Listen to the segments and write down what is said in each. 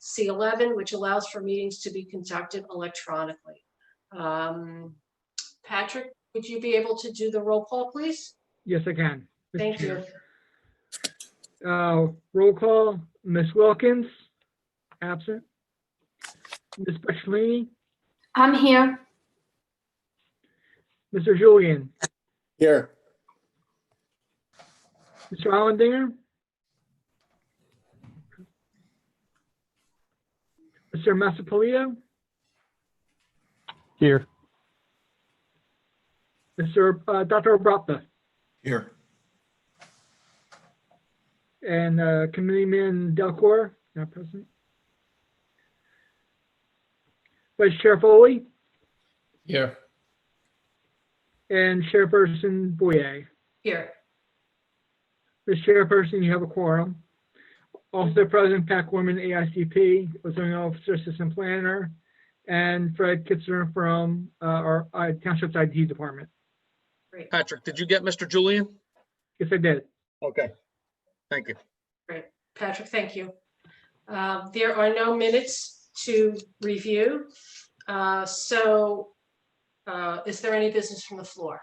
C11, which allows for meetings to be conducted electronically. Patrick, would you be able to do the roll call, please? Yes, I can. Mr. Thank Chair. you. Roll call, Ms. Wilkins, absent. Ms. Bocciolini, I'm here. Mr. Julian, Here. Mr. Allmendinger, Mr. Massapolito, Here. Mr. Dr. Obrata, Here. and Committeeman Delcor, not present. Vice Chair Foley Here. and Chairperson Boyer. Here. Ms. Chairperson, you have a quorum. Also present, Pat Gorman, AICP, Zoning Officer, Assistant Planner, and Fred Kitzer from our Township's IT Department. Great. Patrick, did you get Mr. Julian? Yes, I did. Okay, thank you. Great. Patrick, thank you. There are no minutes to review. Is there any business from the floor?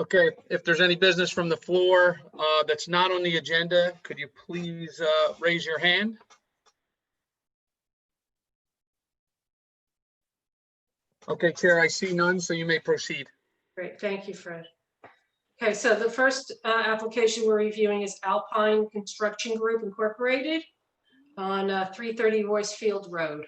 Okay, if there's any business from the floor that's not on the agenda, could you please raise your hand? Okay, Chair, I see none, so you may proceed. Great, thank you, Fred. Okay, so the first application we're reviewing is Alpine Construction Group Incorporated on 330 Roycefield Road.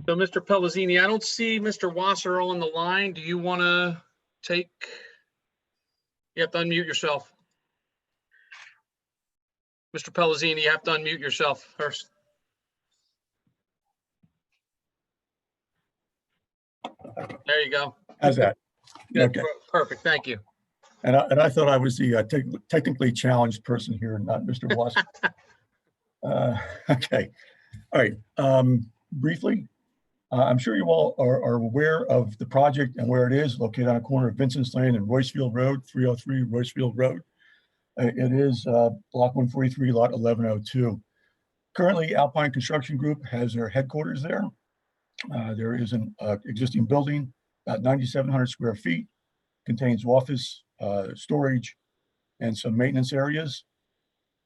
So, Mr. Pellezzini, I don't see Mr. Wasser on the line. Do you want to take? You have to unmute yourself. Mr. Pellezzini, you have to unmute yourself first. There you go. How's that? Good. Okay. Perfect, thank you. And I thought I was the technically challenged person here, not Mr. Wasser. Okay. All right. Briefly, I'm sure you all are aware of the project and where it is, located on a corner of Vincent's Lane and Roycefield Road, 303 Roycefield Road. It is Block 143, Lot 1102. Currently, Alpine Construction Group has their headquarters there. There is an existing building, about 9,700 square feet, contains office, storage, and some maintenance areas.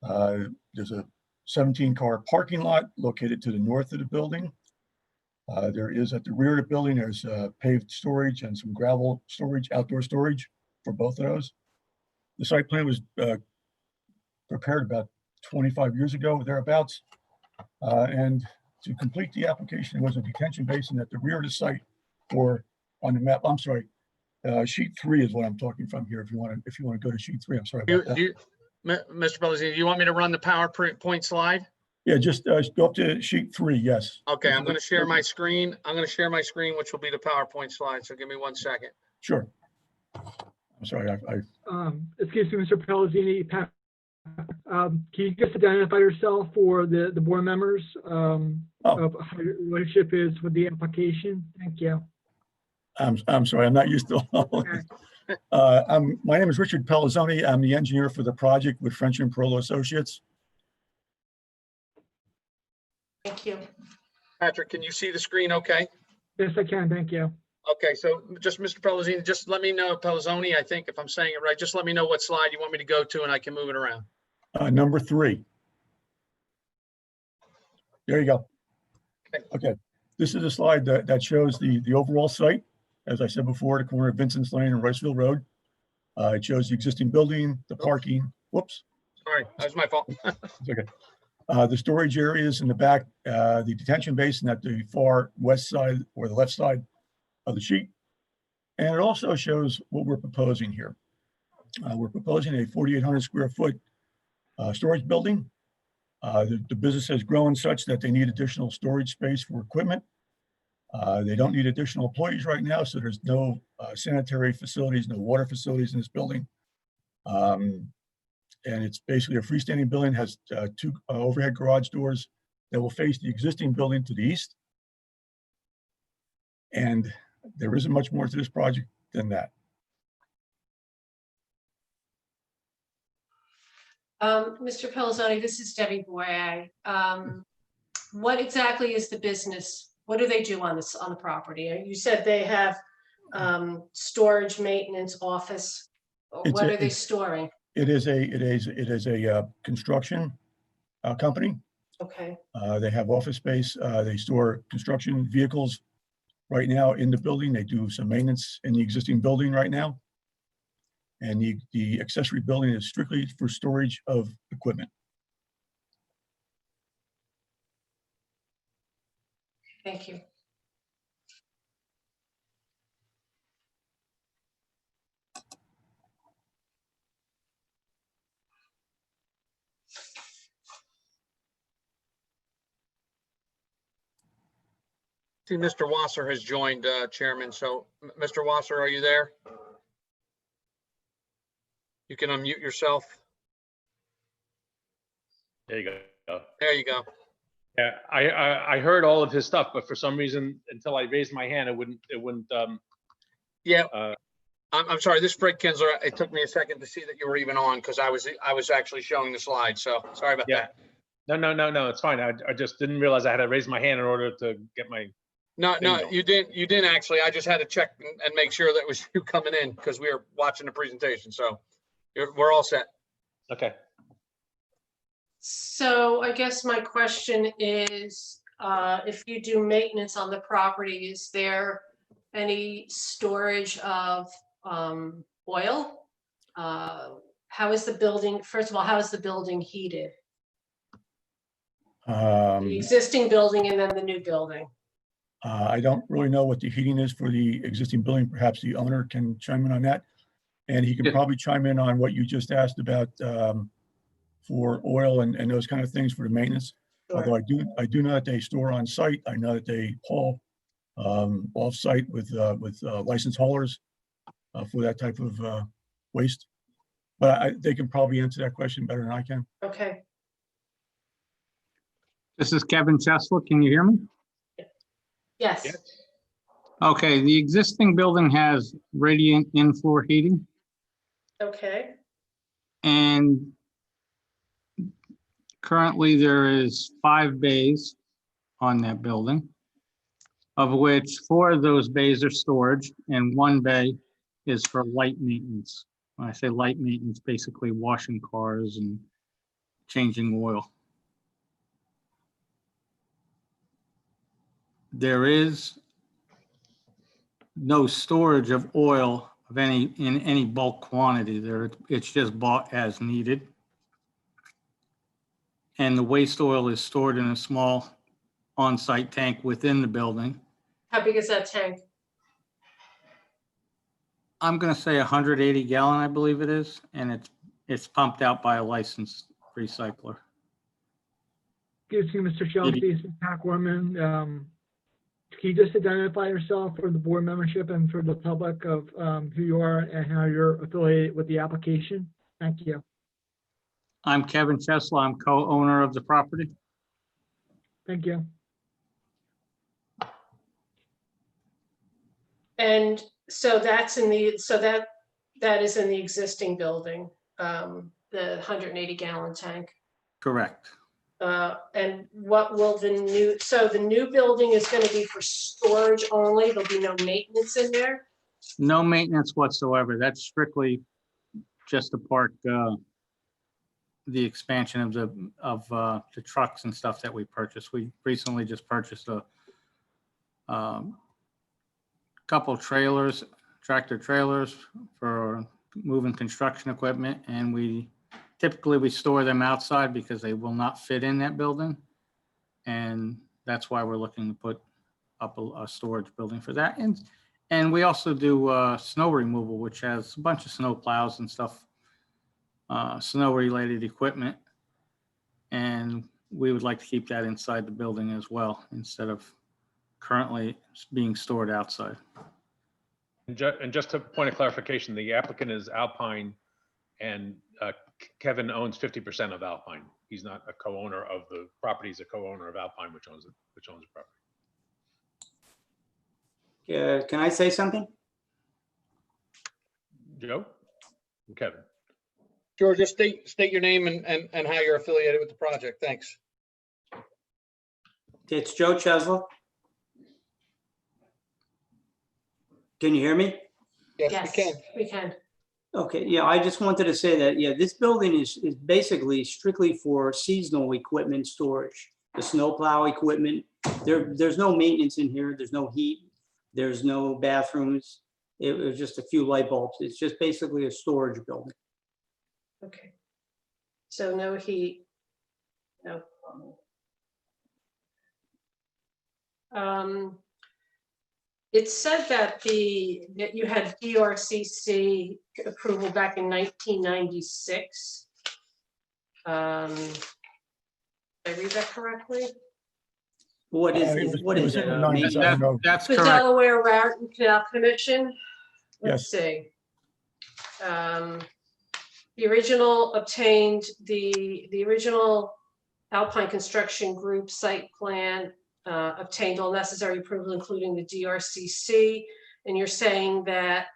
There's a 17-car parking lot located to the north of the building. There is at the rear of the building, there's paved storage and some gravel storage, outdoor storage for both of those. The site plan was prepared about 25 years ago, thereabouts. And to complete the application, there was a detention basin at the rear of the site, or on the map. I'm sorry, sheet 3 is what I'm talking from here. If you want to go to sheet 3, I'm sorry about that. Mr. Pellezzini, do you want me to run the PowerPoint slide? Yeah, just go up to sheet 3. Yes. Okay, I'm going to share my screen. I'm going to share my screen, which will be the PowerPoint slide. So give me 1 second. Sure. I'm sorry. Excuse me, Mr. Pellezzini, Pat, can you just identify yourself for the board members of how your relationship is with the application? Thank you. I'm sorry. I'm not used to all. Okay. My name is Richard Pellezzoni. I'm the engineer for the project with French and Perlo Associates. Thank you. Patrick, can you see the screen okay? Yes, I can. Thank you. Okay, so just Mr. Pellezzini, just let me know, Pellezzoni, I think if I'm saying it right, just let me know what slide you want me to go to and I can move it around. Number 3. There you go. Okay. This is a slide that shows the overall site. As I said before, the corner of Vincent's Lane and Roycefield Road. It shows the existing building, the parking. Whoops. Sorry, that was my fault. It's okay. The storage areas in the back, the detention basin at the far west side or the left side of the sheet. And it also shows what we're proposing here. We're proposing a 4,800 square foot storage building. The business has grown such that they need additional storage space for equipment. They don't need additional employees right now, so there's no sanitary facilities, no water facilities in this building. And it's basically a freestanding building, has 2 overhead garage doors that will face the existing building to the east. And there isn't much more to this project than that. Mr. Pelzoni, this is Debbie Boyer. What exactly is the business? What do they do on this, on the property? You said they have storage, maintenance, office. It's What a- are they storing? It is a construction company. Okay, They have office space. They store construction vehicles right now in the building. They do some maintenance in the existing building right now. And the accessory building is strictly for storage of equipment. thank you. See, Mr. Wasser has joined, Chairman. So, Mr. Wasser, are you there? You can unmute yourself. There you go. There you go. Yeah, I heard all of his stuff, but for some reason, until I raised my hand, it wouldn't. Yeah, Uh, I'm sorry. This is Fred Kinsler. It took me a second to see that you were even on because I was actually showing the slide. So sorry about Yeah. that. No, it's fine. I just didn't realize I had to raise my hand in order to get my. No, Bingo. you didn't actually. I just had to check and make sure that was you coming in because we were watching the presentation. So we're all set. Okay. So I guess my question is, if you do maintenance on the property, is there any storage of oil? How is the building, first of all, how is the building heated? The existing building and then the new building? I don't really know what the heating is for the existing building. Perhaps the owner can chime in on that. And he can Yeah. probably chime in on what you just asked about for oil and those kind of things for the maintenance. Although I do know that they store on site. I know that they haul off site with licensed haulers for that type of waste. But they can probably answer that question better than I can. Okay, This is Kevin Chesler. Can you hear me? yes, Yes. Okay, the existing building has radiant in-floor heating, okay, and currently there is 5 bays on that building, of which 4 of those bays are storage and 1 bay is for light maintenance. When I say light maintenance, basically washing cars and changing oil. There is no storage of oil of in any bulk quantity there. It's just bought as needed. And the waste oil is stored in a small on-site tank within the building. how big is that tank? I'm gonna say 180 gallon, I believe it is, and it's pumped out by a licensed recycler. Excuse me, Mr. Chelsea, this is Pat Gorman. Can you just identify yourself for the board membership and for the public of who you are and how you're affiliated with the application? Thank you. I'm Kevin Chesler. I'm co-owner of the property. Thank you. And so that's in the, so that is in the existing building, the 180 gallon tank. Correct. And what will the new, so the new building is going to be for storage only? There'll be no maintenance in there? No maintenance whatsoever. That's strictly just to park the expansion of the trucks and stuff that we purchased. We recently just purchased a couple trailers, tractor trailers for moving construction equipment, and we typically store them outside because they will not fit in that building. And that's why we're looking to put up a storage building for that. And we also do snow removal, which has a bunch of snow plows and stuff, snow related equipment. And we would like to keep that inside the building as well, instead of currently being stored outside. And just a point of clarification, the applicant is Alpine, and Kevin owns 50% of Alpine. He's not a co-owner of the property. He's a co-owner of Alpine, which owns the property. Can I say something? Joe? Kevin? George, just state your name and how you're affiliated with the project. Thanks. It's Joe Chesla. Can you hear me? Yes, Yes, we can. we can. Okay, yeah, I just wanted to say that, yeah, this building is basically strictly for seasonal equipment storage. The snowplow equipment, there's no maintenance in here, there's no heat, there's no bathrooms. It was just a few light bulbs. It's just basically a storage building. Okay. So no heat, no plumbing. It said that that you had DRCC approval back in 1996. Did I read that correctly? What It is was in it? the 90s, I Maintenance? don't know. That's The correct. Delaware Raritan Canal Commission? Let's Yes. see. The original obtained the original Alpine Construction Group site plan, obtained all necessary approval, including the DRCC. And you're saying that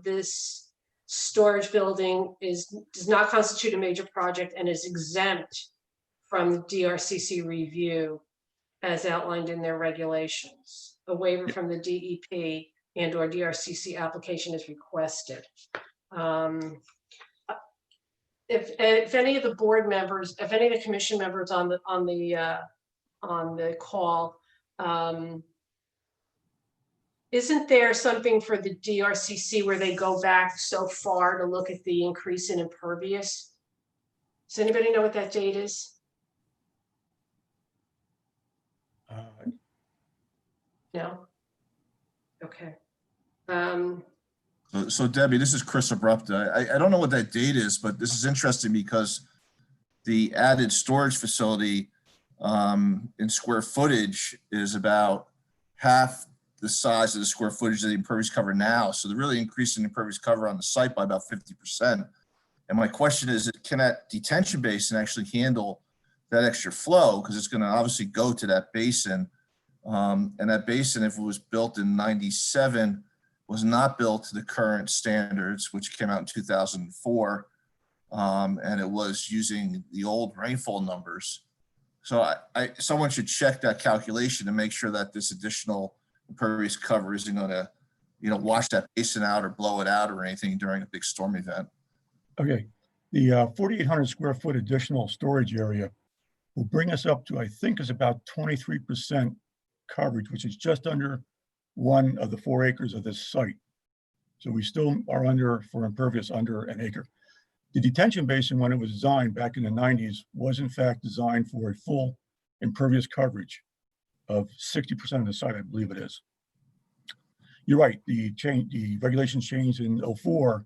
this storage building does not constitute a major project and is exempt from DRCC review as outlined in their regulations. A waiver from the DEP and/or DRCC application is requested. If any of the board members, if any of the commission members on the call, isn't there something for the DRCC where they go back so far to look at the increase in impervious? Does anybody know what that date is? No? Okay. So Debbie, this is Chris Abrupta. I don't know what that date is, but this is interesting because the added storage facility in square footage is about half the size of the square footage of the impervious cover now. So they're really increasing the impervious cover on the site by about 50%. And my question is, can that detention basin actually handle that extra flow? Because it's going to obviously go to that basin. And that basin, if it was built in 97, was not built to the current standards, which came out in 2004. And it was using the old rainfall numbers. So someone should check that calculation to make sure that this additional impervious cover isn't going to, wash that basin out or blow it out or anything during a big storm event. Okay, the 4,800 square foot additional storage area will bring us up to, I think, is about 23% coverage, which is just under one of the 4 acres of this site. So we still are under, for impervious, under an acre. The detention basin, when it was designed back in the 90s, was in fact designed for a full impervious coverage of 60% of the site, I believe it is. You're right, the regulations changed in 04,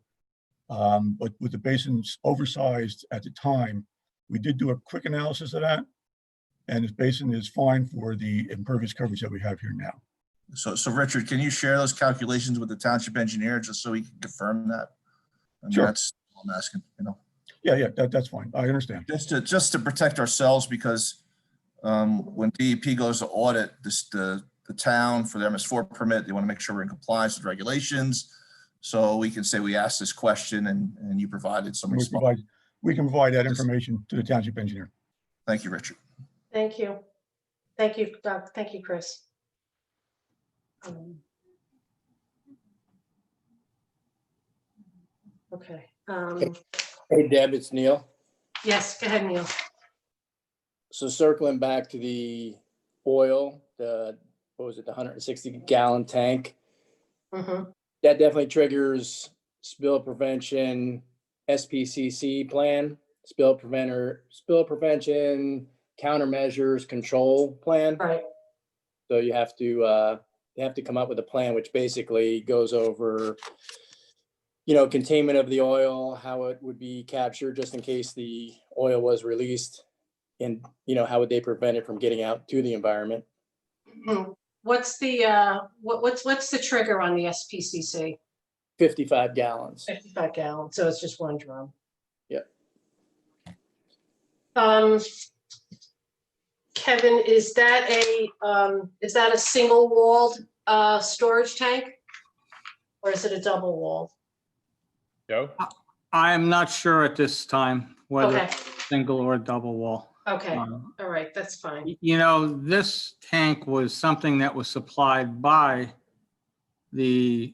but with the basins oversized at the time, we did do a quick analysis of that, and this basin is fine for the impervious coverage that we have here now. So Richard, can you share those calculations with the township engineer just so we can confirm that? I mean, Sure. That's all I'm asking, Yeah, that's fine. I understand. Just to protect ourselves, because when DEP goes to audit the town for the MS4 permit, they want to make sure we're in compliance with regulations. So we can say we asked this question and you provided some response. We can provide that information to the township engineer. Thank you, Richard. Thank you. Thank you, Doug. Thank you, Chris. Okay. Hey Deb, it's Neil. Yes, go ahead, Neil. So circling back to the oil, the 160 gallon tank, Mhm. that definitely triggers spill prevention, SPCC plan, spill prevention, countermeasures, control plan. Right. So you have to come up with a plan, which basically goes over, containment of the oil, how it would be captured just in case the oil was released, and, how would they prevent it from getting out to the environment? What's the what's the trigger on the SPCC? 55 gallons. 55 gallons, so it's just one drum. Yep. Kevin, is that a single walled storage tank? Or is it a double wall? Joe? I am not sure at this time whether Okay, it's single or double wall. okay, Um, all right, that's fine. You know, this tank was something that was supplied by the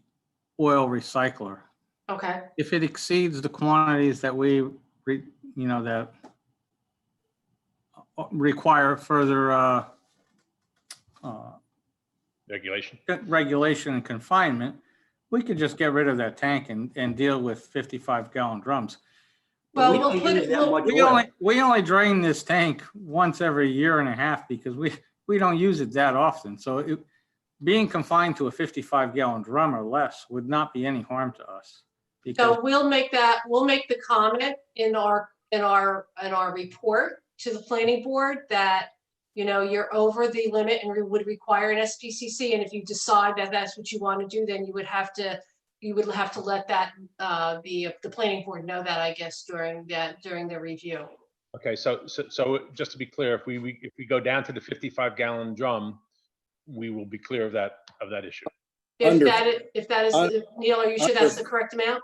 oil recycler. Okay, If it exceeds the quantities that that require further Regulation. regulation and confinement, we could just get rid of that tank and deal with 55-gallon drums. well, We we'll don't put use it, that we'll, much We oil. only drain this tank once every year and a half because we don't use it that often. So being confined to a 55-gallon drum or less would not be any harm to us. Because so we'll make the comment in our report to the planning board that, you're over the limit and we would require an SPCC. And if you decide that that's what you want to do, then you would have to let that, the planning board know that, I guess, during the review. Okay, so just to be clear, if we go down to the 55-gallon drum, we will be clear of that issue. If Under- that is, Neil, are you sure that's the correct amount?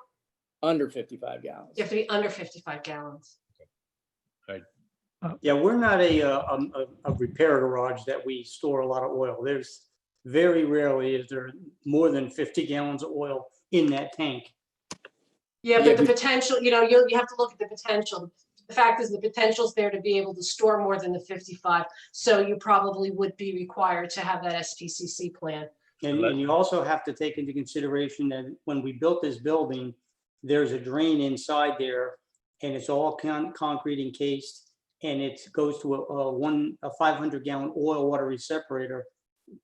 Under 55 gallons. You have to be under 55 gallons. Yeah, we're not a repair garage that we store a lot of oil. There's very rarely is there more than 50 gallons of oil in that tank. Yeah, Yeah, but the potential, you have to look at the potential. The fact is the potential's there to be able to store more than the 55. So you probably would be required to have that SPCC plan. And you also have to take into consideration that when we built this building, there's a drain inside there and it's all concrete encased. And it goes to a 500-gallon oil water separator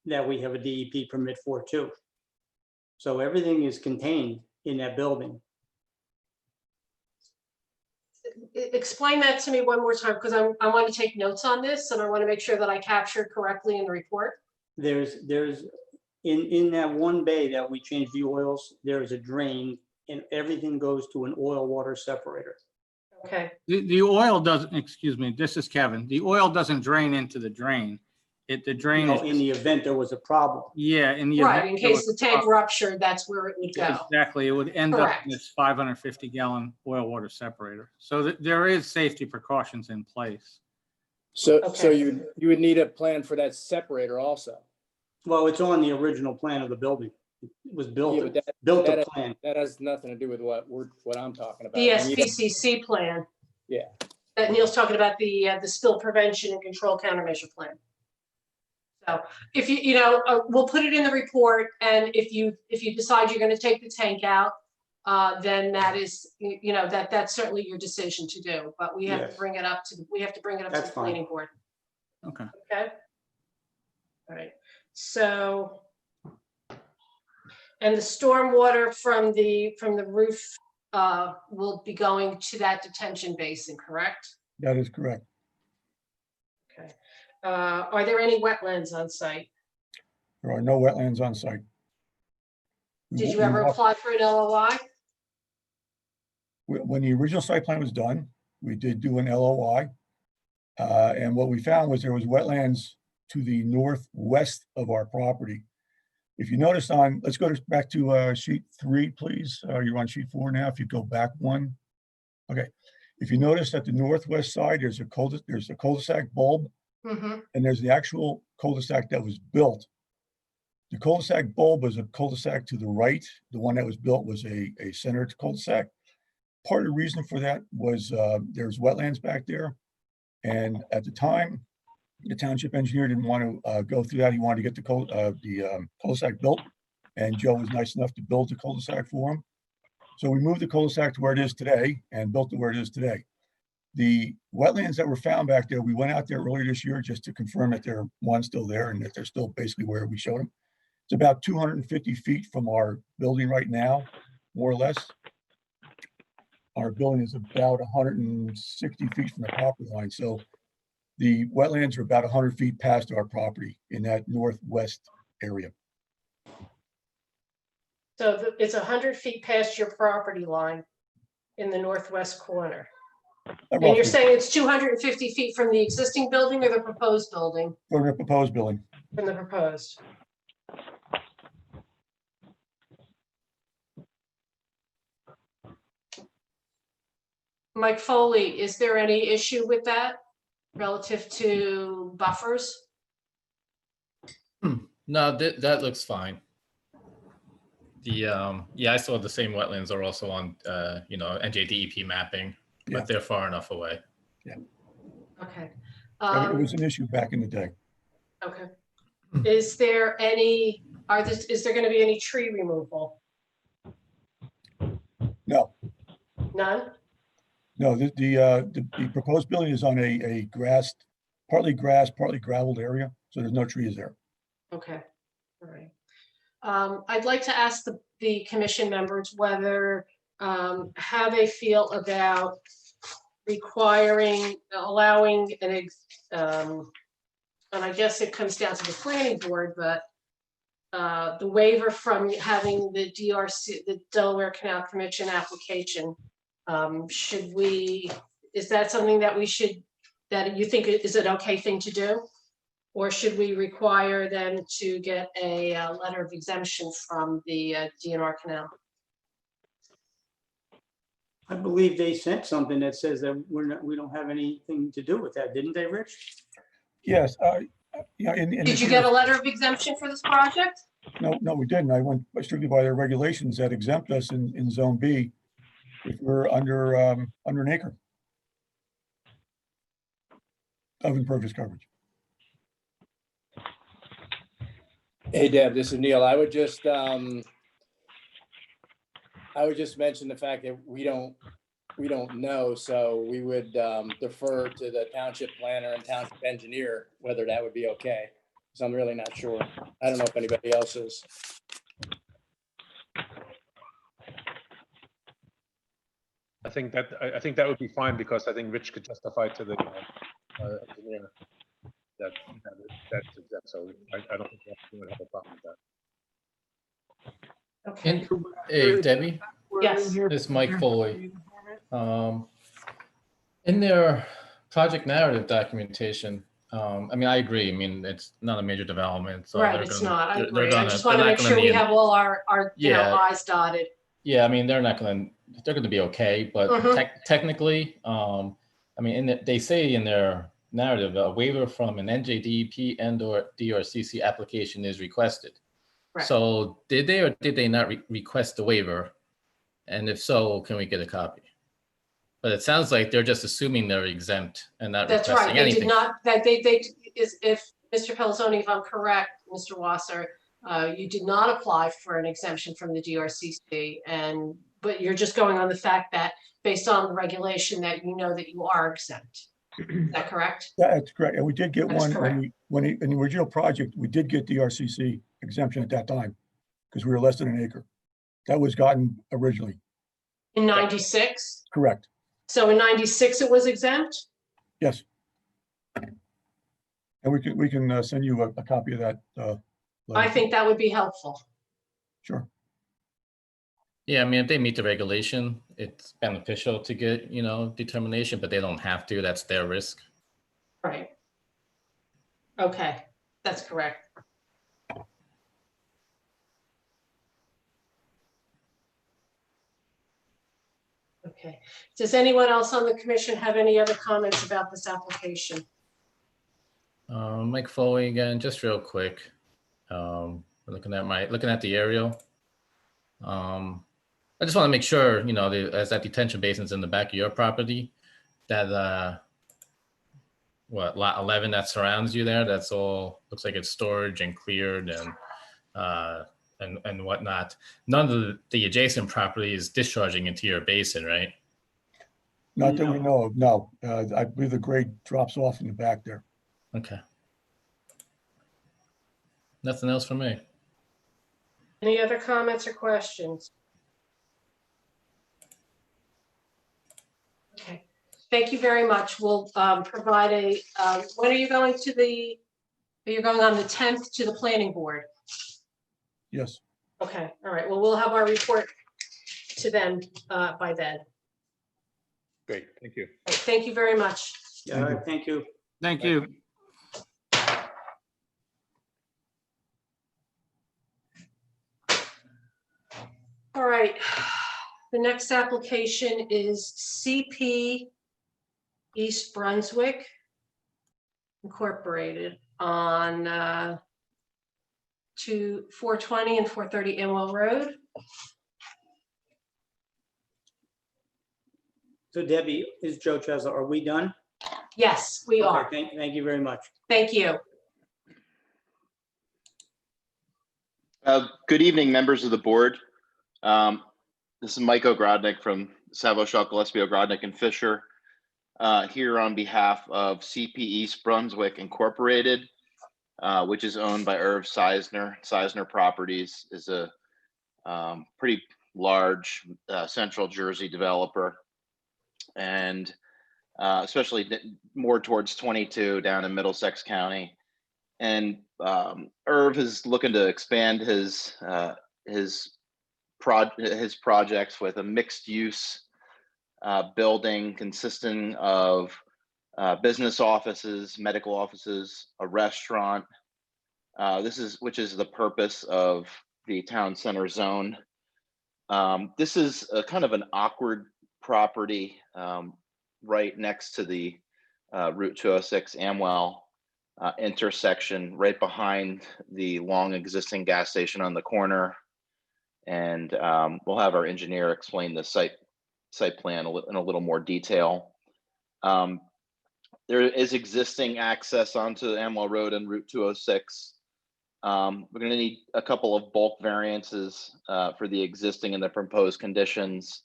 that we have a DEP permit for too. So everything is contained in that building. Explain that to me one more time, because I want to take notes on this and I want to make sure that I capture it correctly in the report. There's in that one bay that we changed the oils, there's a drain and everything goes to an oil water separator. Okay, the oil doesn't, excuse me, this is Kevin. The oil doesn't drain into the drain. The drain is, In the event there was a problem. yeah, in the right, event in there case was the a tank problem. ruptured, that's where it would go. Exactly, it would end up Correct. in this 550-gallon oil water separator. So there is safety precautions in place. So Okay. you would need a plan for that separator also. Well, it's on the original plan of the building. It was built, Yeah, but built a that- plan. That has nothing to do with what I'm talking about. The You need a- SPCC plan. Yeah. That Neil's talking about, the spill prevention and control countermeasure plan. So if we'll put it in the report, and if you decide you're going to take the tank out, then that is, that's certainly your decision to do. But we have Yes. to bring it up to the That's fine. planning board. Okay. Okay. All right. So, and the stormwater from the roof will be going to that detention basin, correct? That is correct. Okay. Are there any wetlands on site? There are no wetlands on site. Did you ever apply for an LOI? When the original site plan was done, we did do an LOI. And what we found was there was wetlands to the northwest of our property. If you notice let's go back to sheet 3, please. You're on sheet 4 now. If you go back one. Okay. If you notice at the northwest side, there's a cul-de-sac bulb, Mm-hmm. and there's the actual cul-de-sac that was built. The cul-de-sac bulb was a cul-de-sac to the right. The one that was built was a centered cul-de-sac. Part of the reason for that was there's wetlands back there. And at the time, the township engineer didn't want to go through that. He wanted to get the cul-de-sac built. And Joe was nice enough to build the cul-de-sac for him. So we moved the cul-de-sac to where it is today and built it where it is today. The wetlands that were found back there, we went out there earlier this year just to confirm that they're still there and that they're still basically where we showed them. It's about 250 feet from our building right now, more or less. Our building is about 160 feet from the property line. So the wetlands are about 100 feet past our property in that northwest area. So it's 100 feet past your property line in the northwest corner. And you're saying it's 250 feet from the existing building or the proposed building? From the proposed building. From the proposed. Mike Foley, is there any issue with that relative to buffers? No, that looks fine. Yeah, I saw the same wetlands are also on, NJDEP mapping, Yeah. but they're far enough away. Okay. It was an issue back in the day. Okay. Is there any, is there gonna be any tree removal? No, None? no, the proposed building is on a partly gravelled area, so there's no trees there. Okay, all right. I'd like to ask the commission members whether, how they feel about allowing and I guess it comes down to the planning board, but the waiver from having the DRC, the Delaware Canal Commission application, is that something that that you think is an okay thing to do? Or should we require them to get a letter of exemption from the DNR canal? I believe they sent something that says that we don't have anything to do with that, didn't they, Rich? Yes, Did you get a letter of exemption for this project? No, we didn't. I went strictly by their regulations that exempt us in Zone B if we're under an acre of impervious coverage. Hey Deb, this is Neil. I would just mention the fact that we don't know, so we would defer to the township planner and township engineer whether that would be okay. So I'm really not sure. I don't know if anybody else is. I think that would be fine because I think Rich could testify to the engineer that's exempt. So I don't think we would have a problem with that. Okay, And, hey, Debbie, Yes. it's Mike Foley. In their project narrative documentation, I agree. It's not a major development, so right, they're it's gonna- not, I they're agree. I gonna- just they're want to not make gonna sure be we in- have all our Yeah. i's dotted. Yeah, they're gonna be okay, but Mhm. technically, they say in their narrative, a waiver from an NJDEP and/or DRCC application is requested. Right. So did they or did they not request the waiver? And if so, can we get a copy? But it sounds like they're just assuming they're exempt and not That's right, requesting they did anything. not, if Mr. Pelzoni, if I'm correct, Mr. Wasser, you did not apply for an exemption from the DRCC, but you're just going on the fact that based on the regulation that you know that you are exempt. Is that correct? That's correct. And we did get That's one, correct. in the original project, we did get DRCC exemption at that time because we were less than an acre. That was gotten originally, In 96? correct. So in 96, it was exempt? Yes. And we can send you a copy of that. I letter. think that would be helpful. Sure. Yeah, if they meet the regulation, it's beneficial to get, determination, but they don't have to. That's their risk. Right. Okay, that's correct. Okay, does anyone else on the commission have any other comments about this application? Mike Foley again, just real quick. Looking at the aerial. I just want to make sure, as that detention basin's in the back of your property, that lot 11 that surrounds you there, that's all looks like it's storage and cleared and whatnot. None of the adjacent property is discharging into your basin, right? Not that we know of, no. I believe the grade drops off in the back there. Okay. Nothing else for me. Any other comments or questions? Okay, thank you very much. We'll provide when are you going on the 10th to the planning board? Yes. Okay, all right. Well, we'll have our report to them by then. Great, thank you. Thank you very much. All right, thank you. Thank you. All right. The next application is CP East Brunswick Incorporated on 420 and 430 Inwell Road. So Debbie, is Joe Chesler, are we done? Yes, we Okay, are. thank you very much. Thank you. Good evening, members of the board. This is Mike Ogrodnik from Savo, Gillespie, Ogrodnik and Fisher, here on behalf of CP East Brunswick Incorporated, which is owned by Irv Seisner. Seisner Properties is a pretty large Central Jersey developer, and especially more towards 22 down in Middlesex County. And Irv is looking to expand his projects with a mixed use building consisting of business offices, medical offices, a restaurant. Which is the purpose of the town center zone. This is a kind of an awkward property right next to the Route 206 Amwell intersection, right behind the long existing gas station on the corner. And we'll have our engineer explain the site plan in a little more detail. There is existing access onto Amwell Road and Route 206. We're going to need a couple of bulk variances for the existing and the proposed conditions.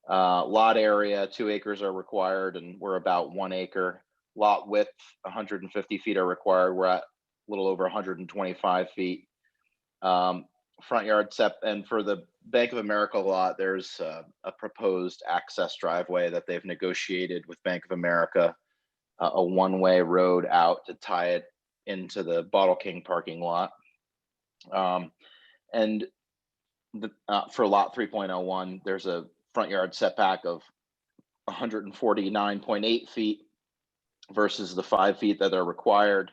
Lot area, 2 acres are required, and we're about 1 acre. Lot width, 150 feet are required. We're at a little over 125 feet. Front yard and for the Bank of America lot, there's a proposed access driveway that they've negotiated with Bank of America, a one-way road out to tie it into the Bottle King parking lot. And for lot 3.01, there's a front yard setback of 149.8 feet versus the 5 feet that are required,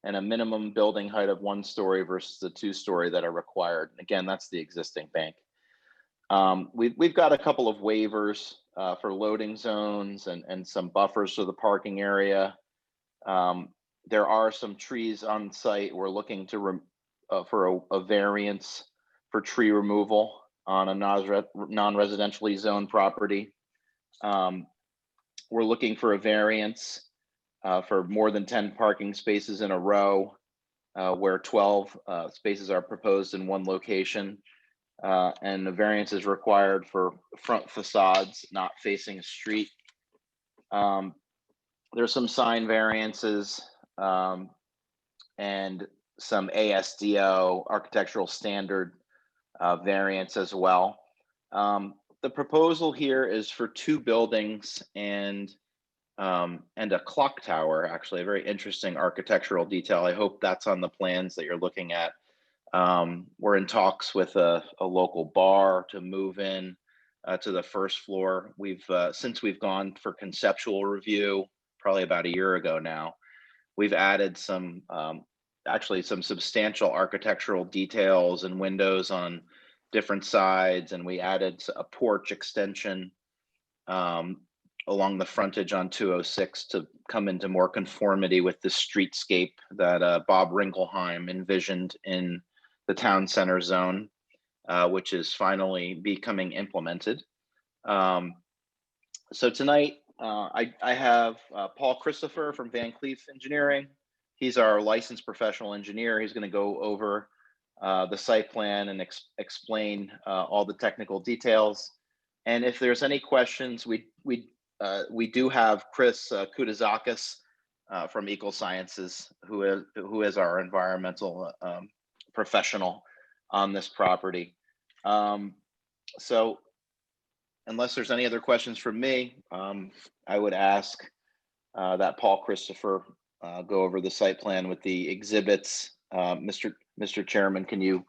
and a minimum building height of 1 story versus the 2-story that are required. Again, that's the existing bank. We've got a couple of waivers for loading zones and some buffers for the parking area. There are some trees on site. We're looking to for a variance for tree removal on a non-residentially zoned property. We're looking for a variance for more than 10 parking spaces in a row, where 12 spaces are proposed in one location. And the variance is required for front facades not facing a street. There's some sign variances and some ASDO architectural standard variance as well. The proposal here is for 2 buildings and a clock tower, actually a very interesting architectural detail. I hope that's on the plans that you're looking at. We're in talks with a local bar to move in to the first floor. Since we've gone for conceptual review, probably about a year ago now, we've added some substantial architectural details and windows on different sides, and we added a porch extension along the frontage on 206 to come into more conformity with the streetscape that Bob Rinkelheim envisioned in the town center zone, which is finally becoming implemented. So tonight, I have Paul Christopher from Van Cleef Engineering. He's our licensed professional engineer. He's going to go over the site plan and explain all the technical details. And if there's any questions, we do have Chris Koutazakis from Eco Sciences, who is our environmental professional on this property. So unless there's any other questions from me, I would ask that Paul Christopher go over the site plan with the exhibits. Mr. Chairman, can you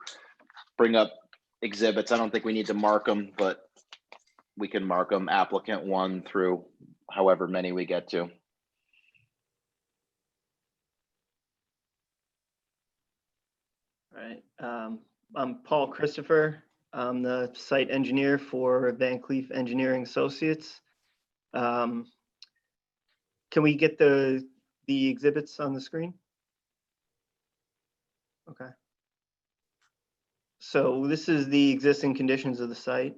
bring up exhibits? I don't think we need to mark them, but we can mark them applicant 1 through however many we get to. All right. I'm Paul Christopher. I'm the site engineer for Van Cleef Engineering Associates. Can we get the exhibits on the screen? Okay. So this is the existing conditions of the site.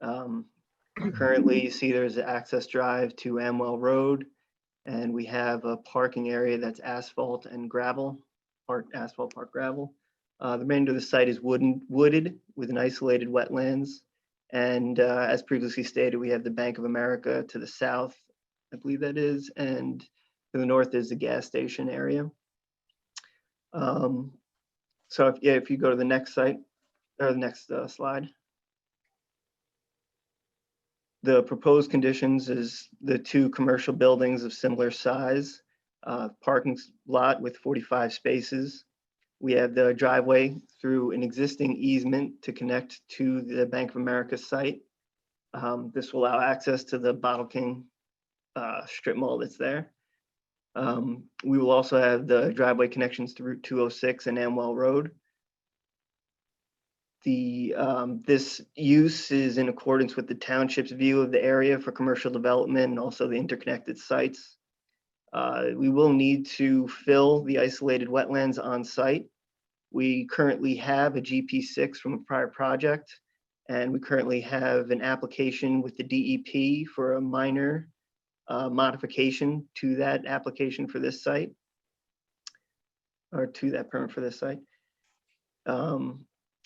Currently, you see there's an access drive to Amwell Road, and we have a parking area that's asphalt and gravel, asphalt, park gravel. The remainder of the site is wooded with an isolated wetlands. And as previously stated, we have the Bank of America to the south, I believe that is, and to the north is the gas station area. So if you go to the next site, or the next slide. The proposed conditions is the 2 commercial buildings of similar size, parking lot with 45 spaces. We have the driveway through an existing easement to connect to the Bank of America site. This will allow access to the Bottle King strip mall that's there. We will also have the driveway connections to Route 206 and Amwell Road. This use is in accordance with the township's view of the area for commercial development and also the interconnected sites. We will need to fill the isolated wetlands on site. We currently have a GP6 from a prior project, and we currently have an application with the DEP for a minor modification to that application for this site, or to that permit for this site.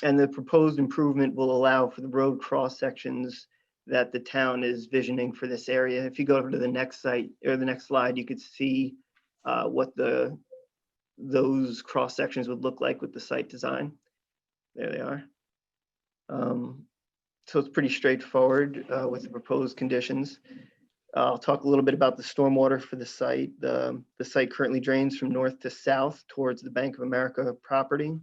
And the proposed improvement will allow for the road cross sections that the town is visioning for this area. If you go over to the next site or the next slide, you could see what those cross sections would look like with the site design. There they are. So it's pretty straightforward with the proposed conditions. I'll talk a little bit about the stormwater for the site. The site currently drains from north to south towards the Bank of America property.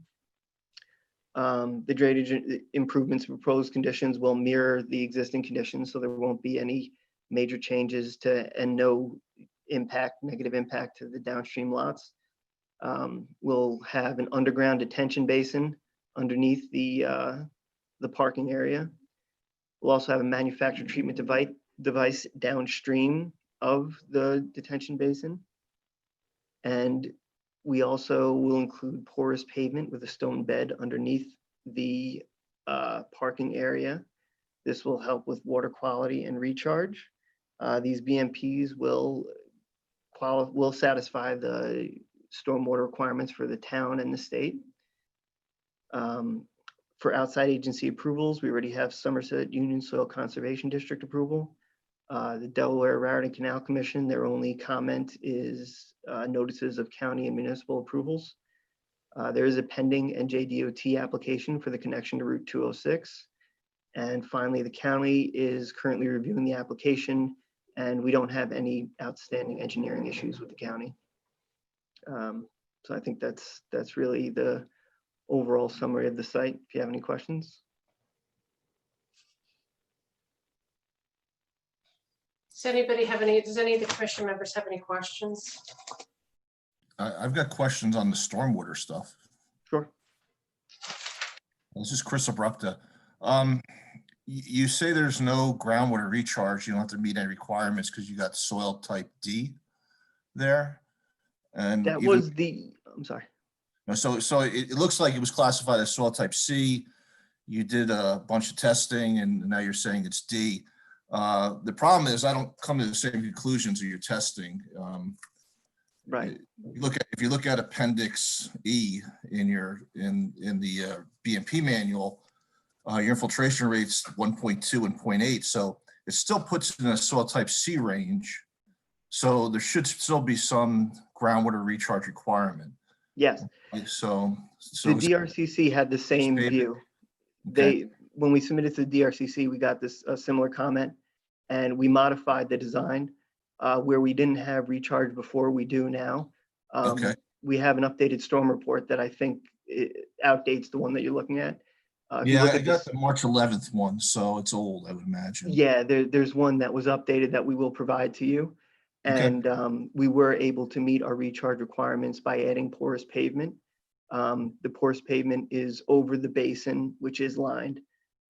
The drainage improvements proposed conditions will mirror the existing conditions, so there won't be any major changes and no negative impact to the downstream lots. We'll have an underground detention basin underneath the parking area. We'll also have a manufactured treatment device downstream of the detention basin. And we also will include porous pavement with a stone bed underneath the parking area. This will help with water quality and recharge. These BMPs will satisfy the stormwater requirements for the town and the state. For outside agency approvals, we already have Somerset Union Soil Conservation District approval. The Delaware Raritan Canal Commission, their only comment is notices of county and municipal approvals. There is a pending NJDOT application for the connection to Route 206. And finally, the county is currently reviewing the application, and we don't have any outstanding engineering issues with the county. So I think that's really the overall summary of the site. If you have any questions. Does any of the commission members have any questions? I've got questions on the stormwater stuff. Sure. This is Chris Abrupta. You say there's no groundwater recharge. You don't have to meet any requirements because you got soil type D there. And That even- was I'm sorry. No, so it looks like it was classified as soil type C. You did a bunch of testing and now you're saying it's D. The problem is I don't come to the same conclusions of your testing. Right. If you look at Appendix E in the BMP manual, your infiltration rate's 1.2 and 0.8. So it still puts it in a soil type C range. So there should still be some groundwater recharge requirement. Yes. So The DRCC had the same view. When we submitted to the DRCC, we got a similar comment, and we modified the design where we didn't have recharge before, we do now. We have an updated storm report that I think outdates the one that you're looking at. Yeah, I got the March 11th one, so it's old, I would imagine. Yeah, there's one that was updated that we will provide to you. And we were able to meet our recharge requirements by adding porous pavement. The porous pavement is over the basin, which is lined.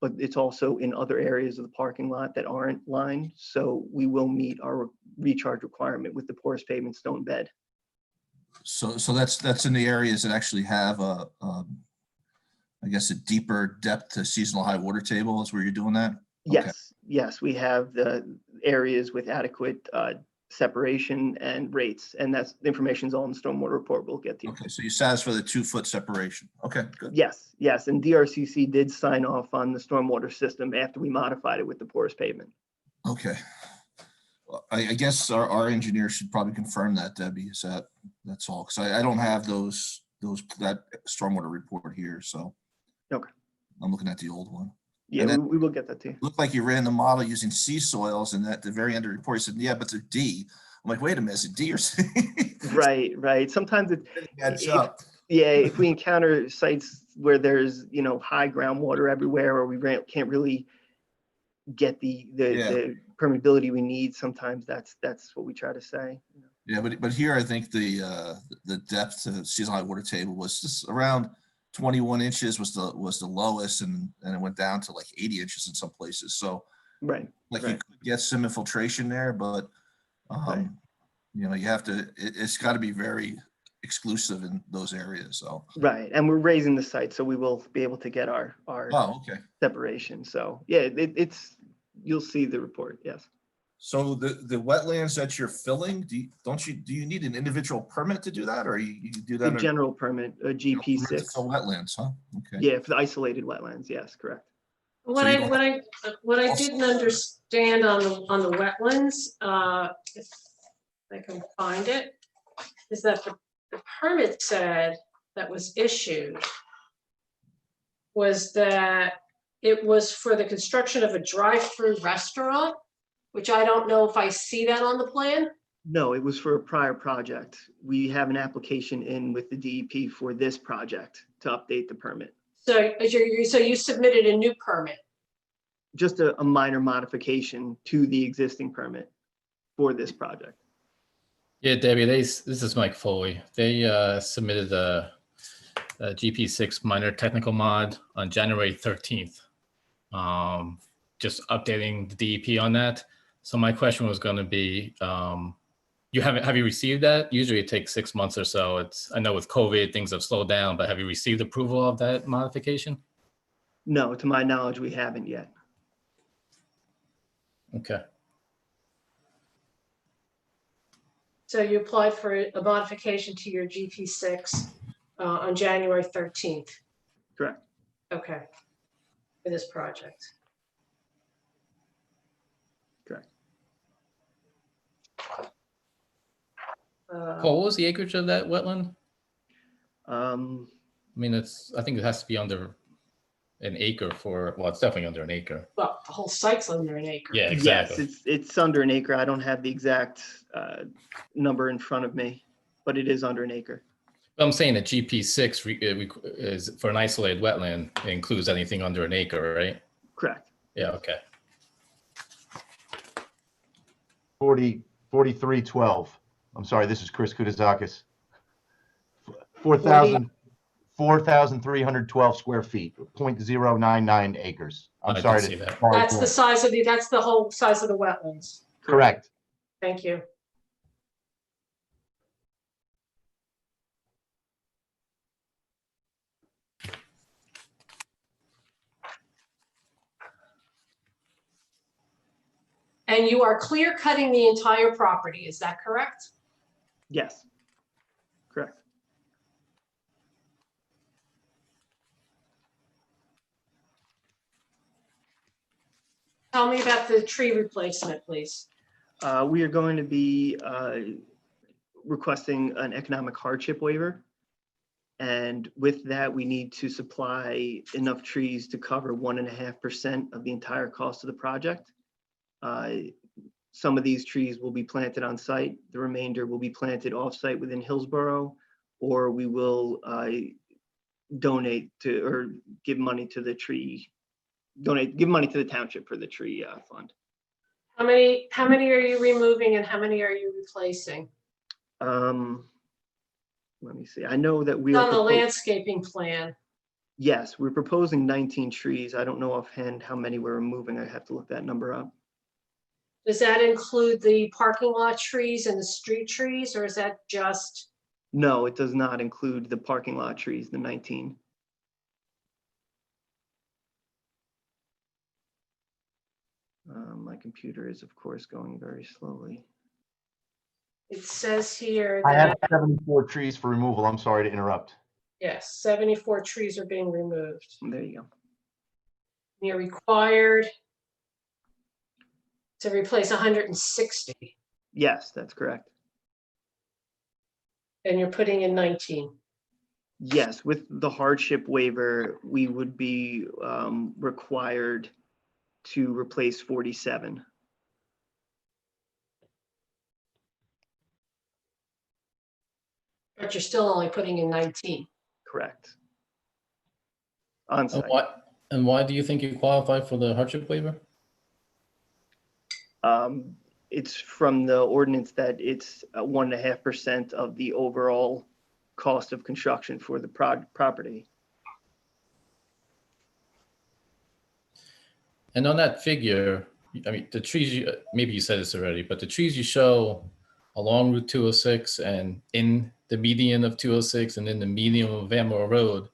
but it's also in other areas of the parking lot that aren't lined. So we will meet our recharge requirement with the porous pavement stone bed. So that's in the areas that actually have I guess a deeper depth to seasonal high water table is where you're doing that? Okay. Yes, we have the areas with adequate separation and rates, and that's, the information's all in the stormwater report we'll get to you. Okay, so you satisfy the 2-foot separation. Okay, good. Yes, and DRCC did sign off on the stormwater system after we modified it with the porous pavement. Okay. Well, I guess our engineer should probably confirm that, Debbie, that's all, because I don't have that stormwater report here, so. Okay. I'm looking at the old one. Yeah, And then- we will get that to you. Looked like you ran the model using sea soils, and at the very end of the report, you said, yeah, but it's a D. I'm like, wait a minute, is it D or C? Right. Sometimes Catch up. if we encounter sites where there's, high groundwater everywhere, or we can't really get the permeability we need, sometimes that's what we try to say. Yeah, but here I think the depth to seasonal high water table was just around 21 inches was the lowest, and it went down to like 80 inches in some places. So Right. you could get some infiltration there, but you have to, it's got to be very exclusive in those areas. So Right, and we're raising the site, so we will be able to get our okay. separation. So yeah, you'll see the report. Yes. So the wetlands that you're filling, do you need an individual permit to do that, or you do The that? general permit, permit to GP6. fill wetlands, huh? Okay. Yeah, for the isolated wetlands. Yes, correct. What you what I didn't understand on the wetlands, if I can find it, is that the permit said that was issued was that it was for the construction of a drive-through restaurant, which I don't know if I see that on the plan. No, it was for a prior project. We have an application in with the DEP for this project to update the permit. So you submitted a new permit. Just a minor modification to the existing permit for this project. Yeah, Debbie, this is Mike Foley. They submitted a GP6 minor technical mod on January 13th. Just updating the DEP on that. So my question was going to be, have you received that? Usually it takes 6 months or so. I know with COVID things have slowed down, but have you received approval of that modification? No, to my knowledge, we haven't yet. Okay. So you applied for a modification to your GP6 on January 13th. Correct. Okay. For this project. Correct. Paul, what was the acreage of that wetland? I Um, mean, I think it has to be under an acre it's definitely under an acre. Well, the whole site's under an acre. Yeah, exactly. Yes, it's under an acre. I don't have the exact number in front of me, but it is under an acre. I'm saying that GP6 is for an isolated wetland. It includes anything under an acre, right? Correct. Yeah, okay. 4312. I'm sorry, this is Chris Kudazakis. 4,312 square feet, 0.099 acres. I'm I sorry did see that. That's the size of that's the whole size of the wetlands. Correct. Thank you. And you are clear cutting the entire property, is that correct? Yes. Correct. Tell me about the tree replacement, please. We are going to be requesting an economic hardship waiver. And with that, we need to supply enough trees to cover 1.5% of the entire cost of the project. Some of these trees will be planted on site. The remainder will be planted off-site within Hillsborough, or we will donate to or give money to the tree, give money to the township for the tree fund. How many are you removing and how many are you replacing? Let me see. I know that we It's are on the propo- landscaping plan. Yes, we're proposing 19 trees. I don't know offhand how many we're removing. I have to look that number up. Does that include the parking lot trees and the street trees, or is that just, No, it does not include the parking lot trees, the 19. My computer is, of course, going very slowly. it says here I have that, 74 trees for removal. I'm sorry to interrupt. yes, 74 trees are being removed. There you go. You're required to replace 160, Yes, that's correct. and you're putting in 19. Yes, with the hardship waiver, we would be required to replace 47. But you're still only putting in 19. Correct. On And site. why do you think you qualify for the hardship waiver? It's from the ordinance that it's 1.5% of the overall cost of construction for the property. And on that figure, I mean, the trees, maybe you said this already, but the trees you show along Route 206 and in the median of 206 and in the median of Amwell Road,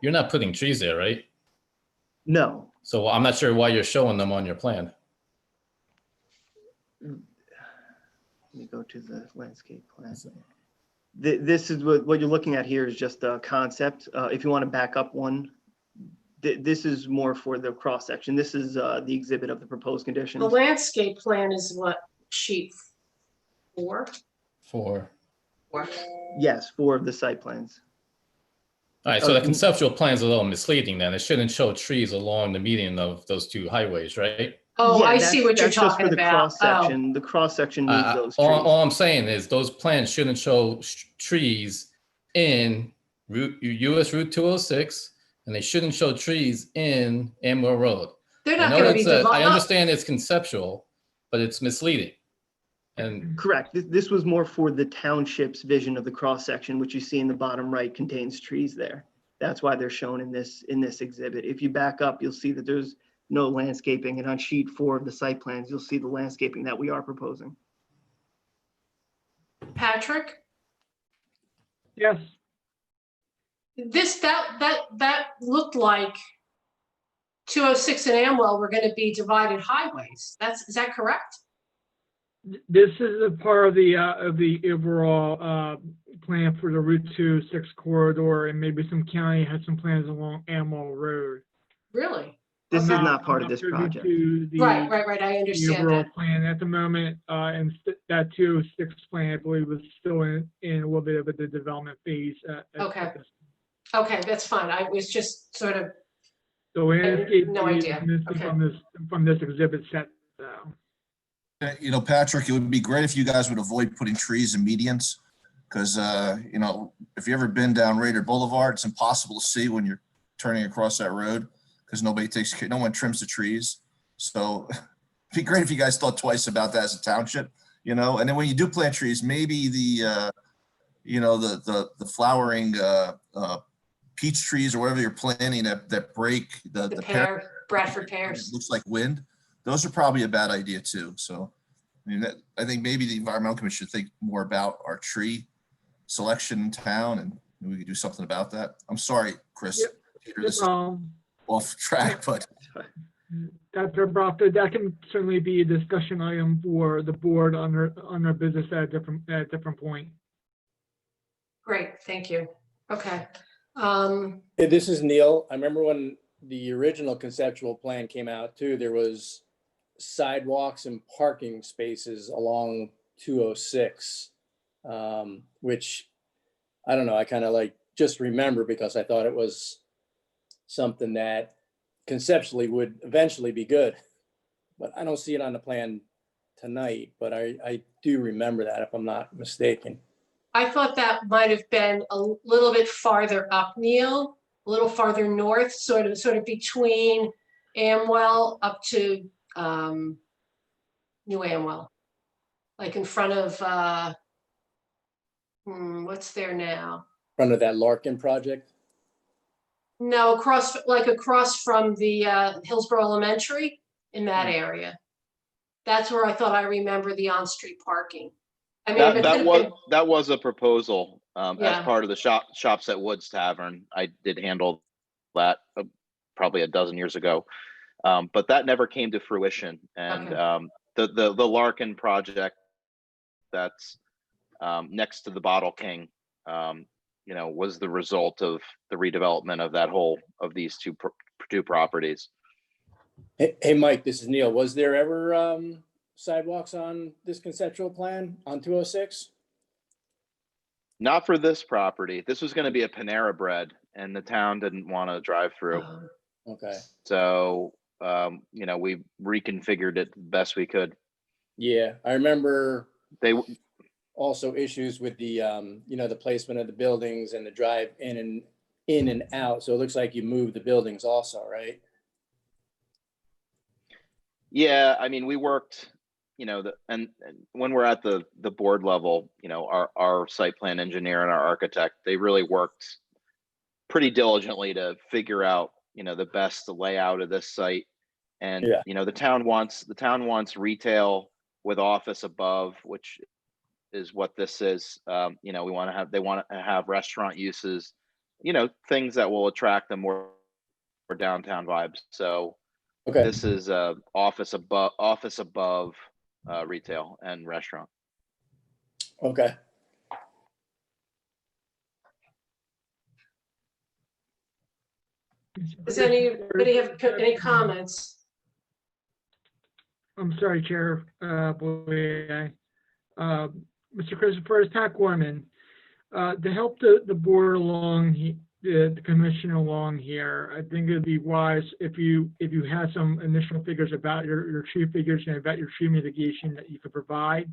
you're not putting trees there, right? No. So I'm not sure why you're showing them on your plan. Let me go to the landscape plan. This is what you're looking at here is just a concept. If you want to back up one, this is more for the cross section. This is the exhibit of the proposed The conditions. landscape plan is what, sheet 4? For, Yes, 4 of the site plans. all right, so the conceptual plan's a little misleading then. It shouldn't show trees along the median of those two highways, right? Oh, Yeah, I see what you're that's just talking for the about. cross Oh, section. The cross section needs those trees. All I'm saying is those plans shouldn't show trees in US Route 206, and they shouldn't show trees in Amwell Road. they're I not know going to be that's I divided. understand it's conceptual, but it's misleading. And Correct. This was more for the township's vision of the cross section, which you see in the bottom right contains trees there. That's why they're shown in this exhibit. If you back up, you'll see that there's no landscaping, and on sheet 4 of the site plans, you'll see the landscaping that we are proposing. Patrick, Yes, that looked like 206 and Amwell were going to be divided highways. Is that correct? this is a part of the overall plan for the Route 26 corridor, and maybe some county has some plans along Amwell Road. Really? This is I'm not part of I'm this privy project. to the- Right. I The understand overall that. plan at the moment, and that 206 plan, I believe, was still in a little bit of the development phase. Okay. Okay, that's fine. I was just sort of, The landscape no is idea. missing Okay. from this exhibit set, though. You know, Patrick, it would be great if you guys would avoid putting trees in medians. Because, you know, if you've ever been down Raider Boulevard, it's impossible to see when you're turning across that road because no one trims the trees. So it'd be great if you guys thought twice about that as a township, you know. And then when you do plant trees, maybe the flowering peach trees or whatever you're planting that break the the pear, Bradford pears. It looks like wind. Those are probably a bad idea too. So, I mean, I think maybe the environmental commission should think more about our tree selection in town, and maybe we could do something about that. I'm sorry, Chris. Yep. Peter, this is off track, but Dr. Brock, that can certainly be a discussion item for the board on their business at a different point. Great, thank you. Okay. Hey, this is Neil. I remember when the original conceptual plan came out too, there was sidewalks and parking spaces along 206, which I don't know, I kind of like just remember because I thought it was something that conceptually would eventually be good. But I don't see it on the plan tonight, but I do remember that if I'm not mistaken. I thought that might have been a little bit farther up, Neil, a little farther north, sort of between Amwell up to New Amwell, like in front of what's there now? In front of that Larkin project? No, across from the Hillsborough Elementary, in that area. That's where I thought I remember the on-street parking. I mean, if it could've been- That was a proposal as Yeah. part of the Shops at Woods Tavern. I did handle that probably a dozen years ago. But that never came to fruition. And Okay. the Larkin project that's next to the Bottle King, was the result of the redevelopment of these two properties. Hey, Mike, this is Neil. Was there ever sidewalks on this conceptual plan on 206? Not for this property. This was going to be a Panera Bread, and the town didn't want to drive through. Okay. So, we reconfigured it the best we could. Yeah, I remember They also issues with the, the placement of the buildings and the drive in and out. So it looks like you moved the buildings also, right? Yeah, I mean, we worked, and when we're at the board level, our site plan engineer and our architect, they really worked pretty diligently to figure out, the best layout of this site. And, Yeah. the town wants retail with office above, which is what this is. They want to have restaurant uses, things that will attract them more downtown vibes. So Okay. this is office above retail and restaurant. Okay. Does anybody have any comments? I'm sorry, Chair Boyer. Mr. Christopher, it's Pat Gorman. To help the board along, the commission along here, I think it'd be wise if you had some initial figures about your tree figures and about your tree mitigation that you could provide.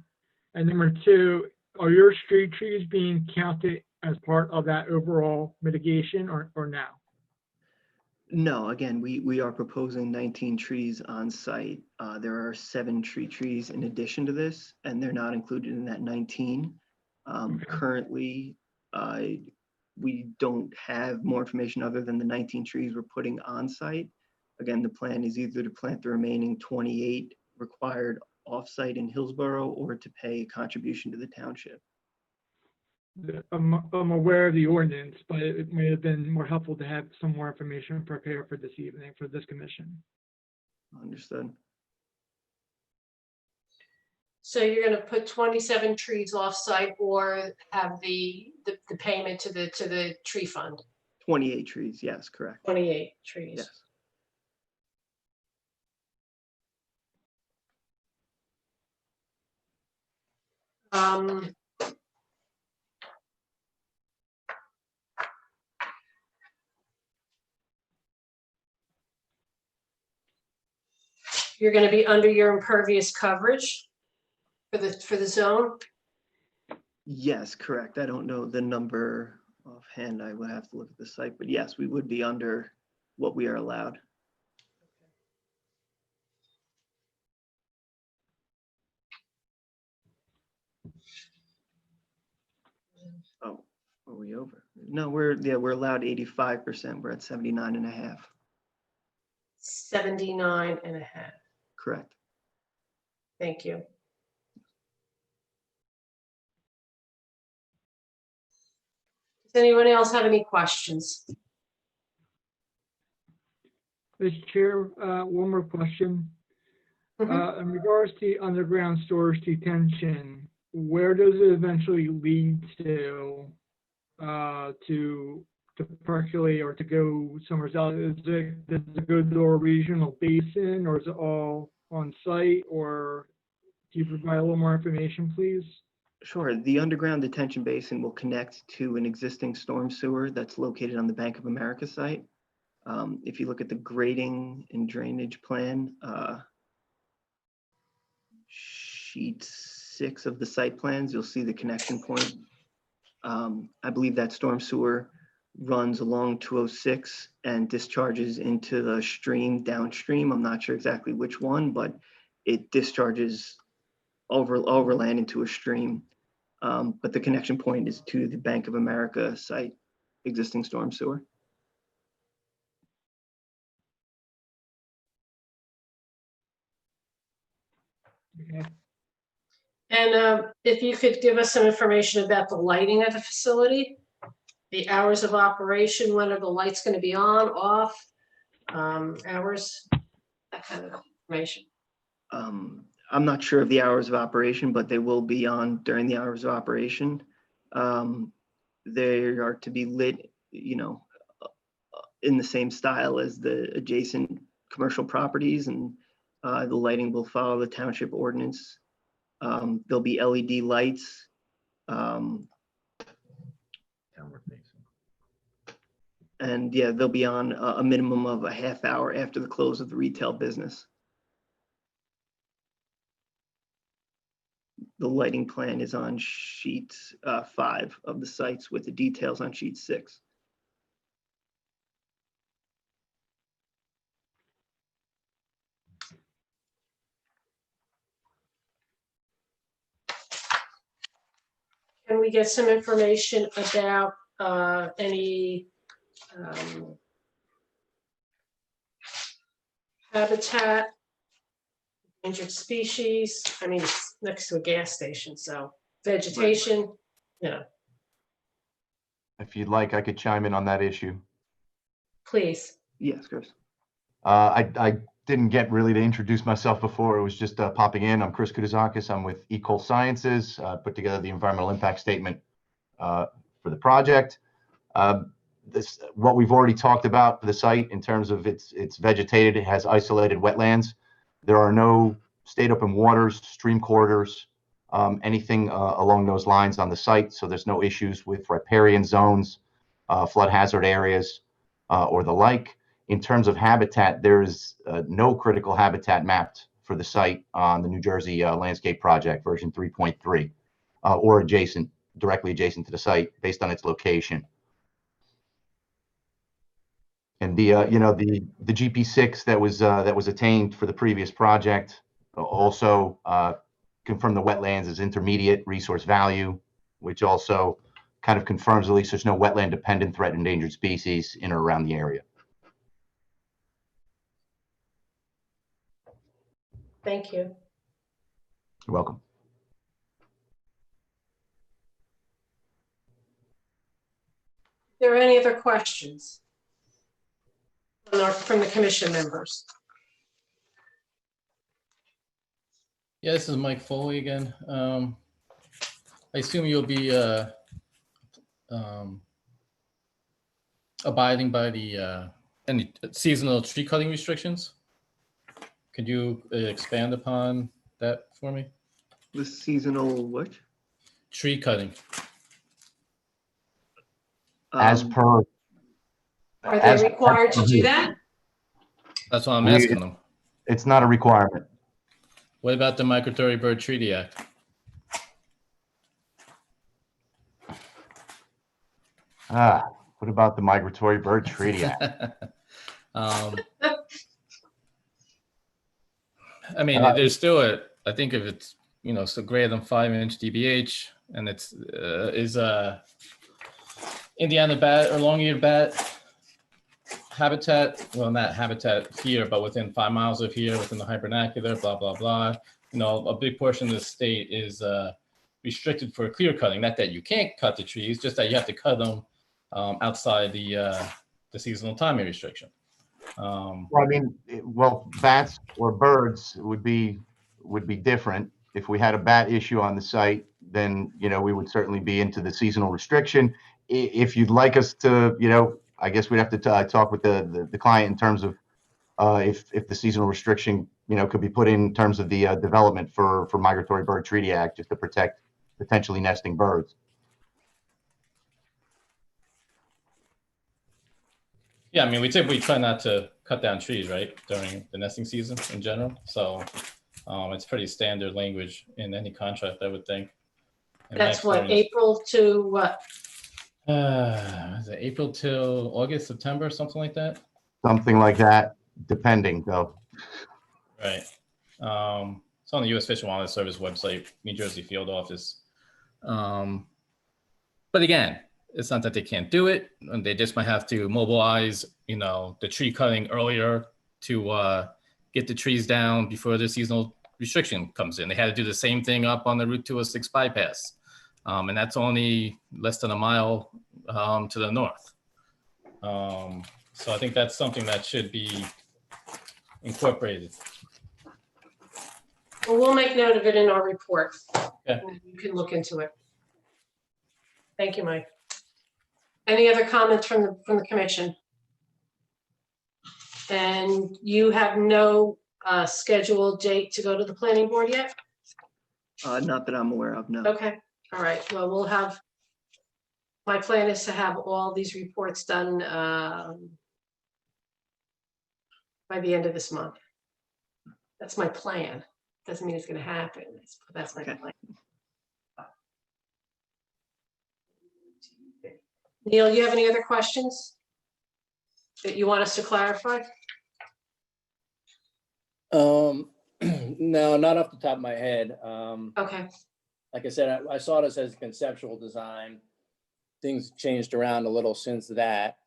And number two, are your street trees being counted as part of that overall mitigation or no? No, again, we are proposing 19 trees on site. There are 7 trees in addition to this, and they're not included in that 19. Currently, we don't have more information other than the 19 trees we're putting on site. Again, the plan is either to plant the remaining 28 required off-site in Hillsborough or to pay a contribution to the township. I'm aware of the ordinance, but it may have been more helpful to have some more information prepared for this evening for this commission. Understood. So you're going to put 27 trees off-site or have the payment to the tree fund? 28 trees, yes, correct. 28 trees. Yes. You're going to be under your impervious coverage for the zone? Yes, correct. I don't know the number offhand. I would have to look at the site, but yes, we would be under what we are allowed. Oh, are we over? No, we're allowed 85%. We're at 79.5. 79.5. Correct. Thank you. Does anyone else have any questions? Mr. Chair, one more question. In regards to underground storage detention, where does it eventually lead to percolate or to go somewhere else? Does it go to a regional basin or is it all on site, or do you provide a little more information, please? Sure. The underground detention basin will connect to an existing storm sewer that's located on the Bank of America site. If you look at the grading and drainage plan, sheet 6 of the site plans, you'll see the connection point. I believe that storm sewer runs along 206 and discharges into the stream downstream. I'm not sure exactly which one, but it discharges overland into a stream. But the connection point is to the Bank of America site, existing storm sewer. Okay. And if you could give us some information about the lighting of the facility, the hours of operation, when are the lights going to be on, off, hours, that kind of information. I'm not sure of the hours of operation, but they will be on during the hours of operation. They are to be lit, in the same style as the adjacent commercial properties, and the lighting will follow the township ordinance. There'll be LED lights. And yeah, they'll be on a minimum of a half hour after the close of the retail business. The lighting plan is on sheet 5 of the sites with the details on sheet 6. Can we get some information about any habitat, endangered species? I mean, it's next to a gas station, so vegetation, If you'd like, I could chime in on that issue. please. Yes, Chris. I didn't get really to introduce myself before. It was just popping in. I'm Chris Kudazakis. I'm with Ecol Sciences, put together the environmental impact statement for the project. What we've already talked about for the site in terms of it's vegetated, it has isolated wetlands. There are no state open waters, stream corridors, anything along those lines on the site. So there's no issues with riparian zones, flood hazard areas, or the like. In terms of habitat, there is no critical habitat mapped for the site on the New Jersey Landscape Project version 3.3 or directly adjacent to the site based on its location. And the GP6 that was attained for the previous project also confirmed the wetlands as intermediate resource value, which also kind of confirms at least there's no wetland dependent threatened endangered species in or around the area. Thank you. You're welcome. Are there any other questions from the commission members? Yeah, this is Mike Foley again. I assume you'll be abiding by the any seasonal tree cutting restrictions. Could you expand upon that for me? The seasonal what? Tree cutting. As per. Are they required to do that? That's what I'm asking them. It's not a requirement. What about the Migratory Bird Treaty Act? What about the Migratory Bird Treaty Act? I mean, there's still I think if it's, so greater than 5-inch DBH and it's Indiana bat or long-eared bat habitat, well, not habitat here, but within 5 miles of here, within the hibernacular, blah, blah, blah. A big portion of the state is restricted for clear cutting. Not that you can't cut the trees, just that you have to cut them outside the seasonal timing restriction. Bats or birds would be different. If we had a bat issue on the site, then, we would certainly be into the seasonal restriction. If you'd like us to, I guess we'd have to talk with the client in terms of if the seasonal restriction, could be put in terms of the development for Migratory Bird Treaty Act, just to protect potentially nesting birds. Yeah, I mean, we typically try not to cut down trees, right, during the nesting season in general. So it's pretty standard language in any contract, I would think. That's what, April to what? Is it April till August, September, something like that? Something like that, depending though. Right. It's on the U.S. Fish and Wildlife Service website, New Jersey Field Office. But again, it's not that they can't do it, and they just might have to mobilize, the tree cutting earlier to get the trees down before the seasonal restriction comes in. They had to do the same thing up on the Route 206 bypass. And that's only less than a mile to the north. So I think that's something that should be incorporated. Well, we'll make note of it in our report. Okay. You can look into it. Thank you, Mike. Any other comments from the commission? And you have no scheduled date to go to the planning board yet? Not that I'm aware of, no. Okay, all right, well, we'll have, my plan is to have all these reports done by the end of this month. That's my plan. Doesn't mean it's gonna happen, but that's my Okay. plan. Neil, you have any other questions that you want us to clarify? No, not off the top of my head. Okay, Like I said, I saw this as conceptual design. Things changed around a little since that.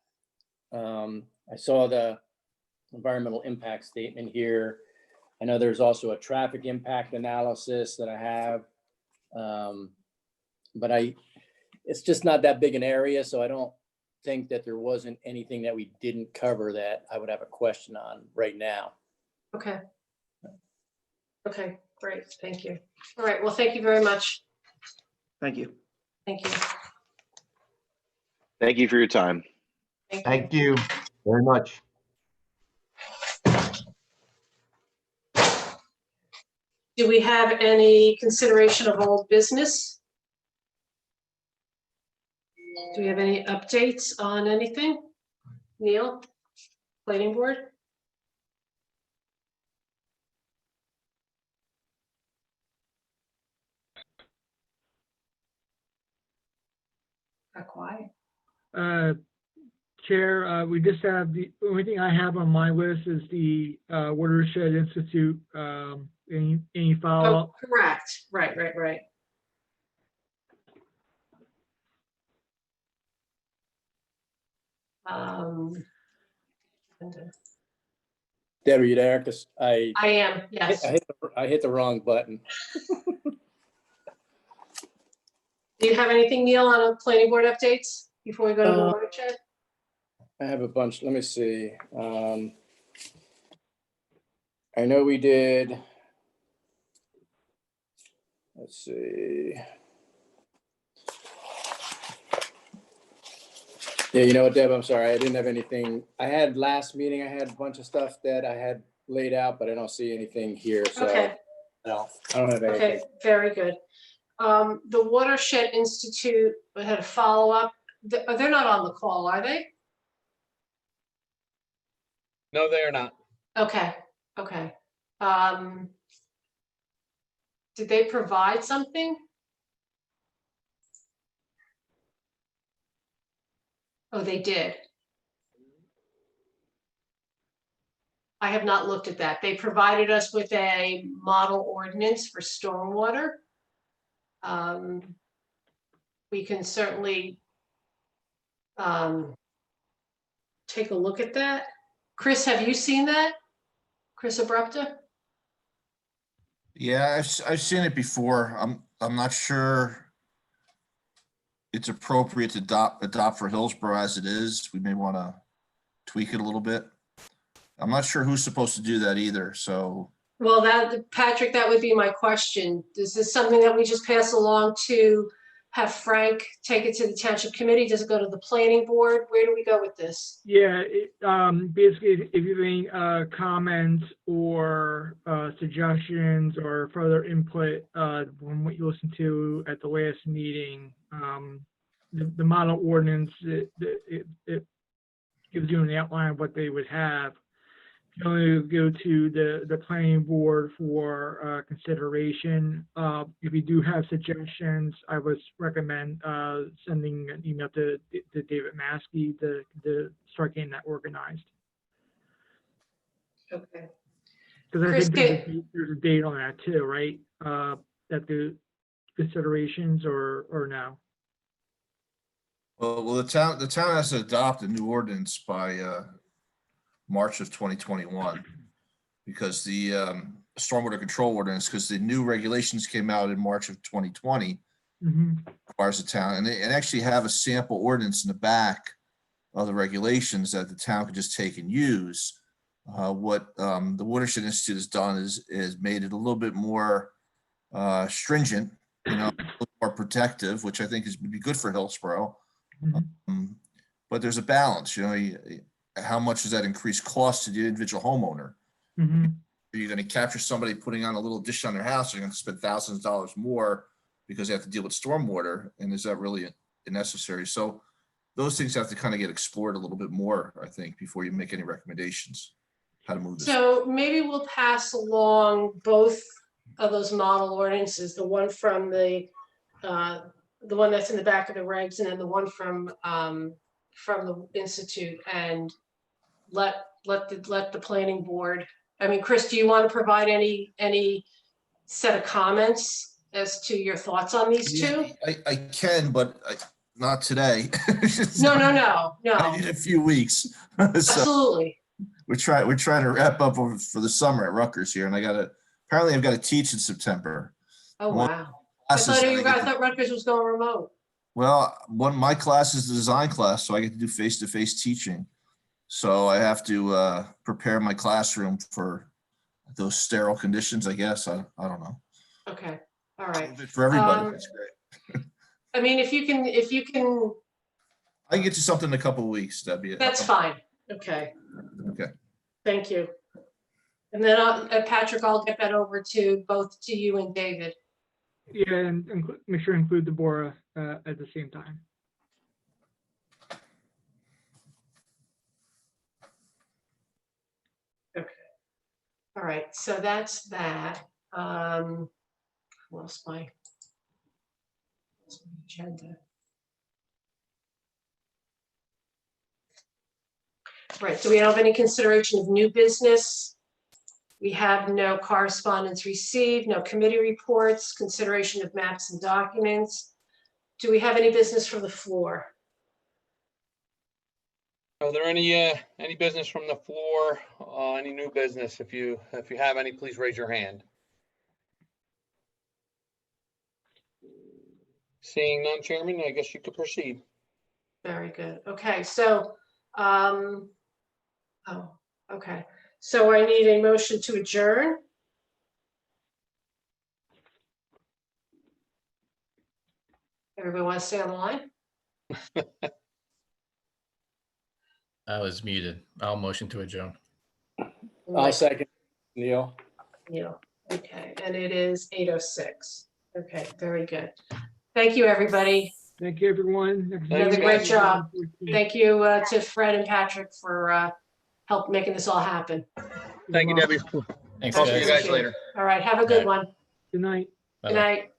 I saw the environmental impact statement here. I know there's also a traffic impact analysis that I have. But it's just not that big an area, so I don't think that there wasn't anything that we didn't cover that I would have a question on right now. okay. Okay, great, thank you. All right, well, thank you very much. Thank you. Thank you. Thank you for your time. Thank you very much. Do we have any consideration of old business? Do we have any updates on anything? Neil, planning board? Got quiet. Chair, we just have, the only thing I have on my list is the Watershed Institute. Any Oh, follow-up? correct, right. Debbie, you there? Because I am, yes. I hit the wrong button. Do you have anything, Neil, on planning board updates before we go to the watershed? I have a bunch. Let me see. I know we did. Let's see. Yeah, you know what, Deb, I'm sorry. I didn't have anything. I had last meeting, I had a bunch of stuff that I had laid out, but I don't see anything here. So Okay. no, I don't have anything. Okay, very good. The Watershed Institute had a follow-up. They're not on the call, are they? No, they are not. Okay. Did they provide something? Oh, they did. I have not looked at that. They provided us with a model ordinance for stormwater. We can certainly take a look at that. Chris, have you seen that? Chris Abrupta? Yeah, I've seen it before. I'm not sure it's appropriate to adopt for Hillsborough as it is. We may want to tweak it a little bit. I'm not sure who's supposed to do that either, so. Well, Patrick, that would be my question. Is this something that we just pass along to have Frank take it to the township committee? Does it go to the planning board? Where do we go with this? Yeah, basically, if you have any comments or suggestions or further input from what you listened to at the last meeting, the model ordinance, it gives you an outline of what they would have. You only go to the planning board for consideration. If you do have suggestions, I would recommend sending an email to David Maskey to start getting that organized. Okay. Because I Chris, think there's a date on that too, right? That the considerations or no? Well, the town has to adopt a new ordinance by March of 2021, because the stormwater control ordinance because the new regulations came out in March of 2020. Requires the town, and they actually have a sample ordinance in the back of the regulations that the town could just take and use. What the Watershed Institute has done is made it a little bit more stringent, you know, a little more protective, which I think would be good for Hillsborough. But there's a balance, you know, how much does that increase cost to the individual homeowner? Are you going to capture somebody putting on a little dish on their house? They're going to spend thousands of dollars more because they have to deal with stormwater, and is that really necessary? So those things have to kind of get explored a little bit more, I think, before you make any recommendations how to move this. So maybe we'll pass along both of those model ordinances, the one from the one that's in the back of the regs, and then the one from the Institute, and let the planning board. I mean, Chris, do you want to provide any set of comments as to your thoughts on these two? I can, but not today. No. I need a few weeks. So Absolutely. we're trying to wrap up for the summer at Rutgers here, and apparently I've got to teach in September. Oh, One wow. I classes thought that I get to- Rutgers was going remote. Well, my class is the design class, so I get to do face-to-face teaching. So I have to prepare my classroom for those sterile conditions, I guess. I don't know. Okay, all right. For everybody, that's great. I mean, if you can, I can get you something in a couple of weeks. That'd be it. that's fine. Okay, Okay. thank you. And then Patrick, I'll get that over to both to you and David. Yeah, and make sure to include Deborah at the same time. Okay. All right, so that's that. Lost my agenda. Right, so we don't have any consideration of new business. We have no correspondence received, no committee reports, consideration of maps and documents. Do we have any business from the floor? Are there any business from the floor? Any new business? If you have any, please raise your hand. Seeing none, Chairman, I guess you could proceed. Very good. Okay, so, okay. So I need a motion to adjourn. Everybody want to stay on the line? I was muted. I'll motion to adjourn. I'll second, Neil. Neil, okay, and it is 8:06. Okay, very good. Thank you, everybody. Thank you, everyone. You did a great job. Thank you to Fred and Patrick for help making this all happen. Thank you, Debbie. Thanks, Talk to you guys. guys later. All right, have a good one. Good night. Good night.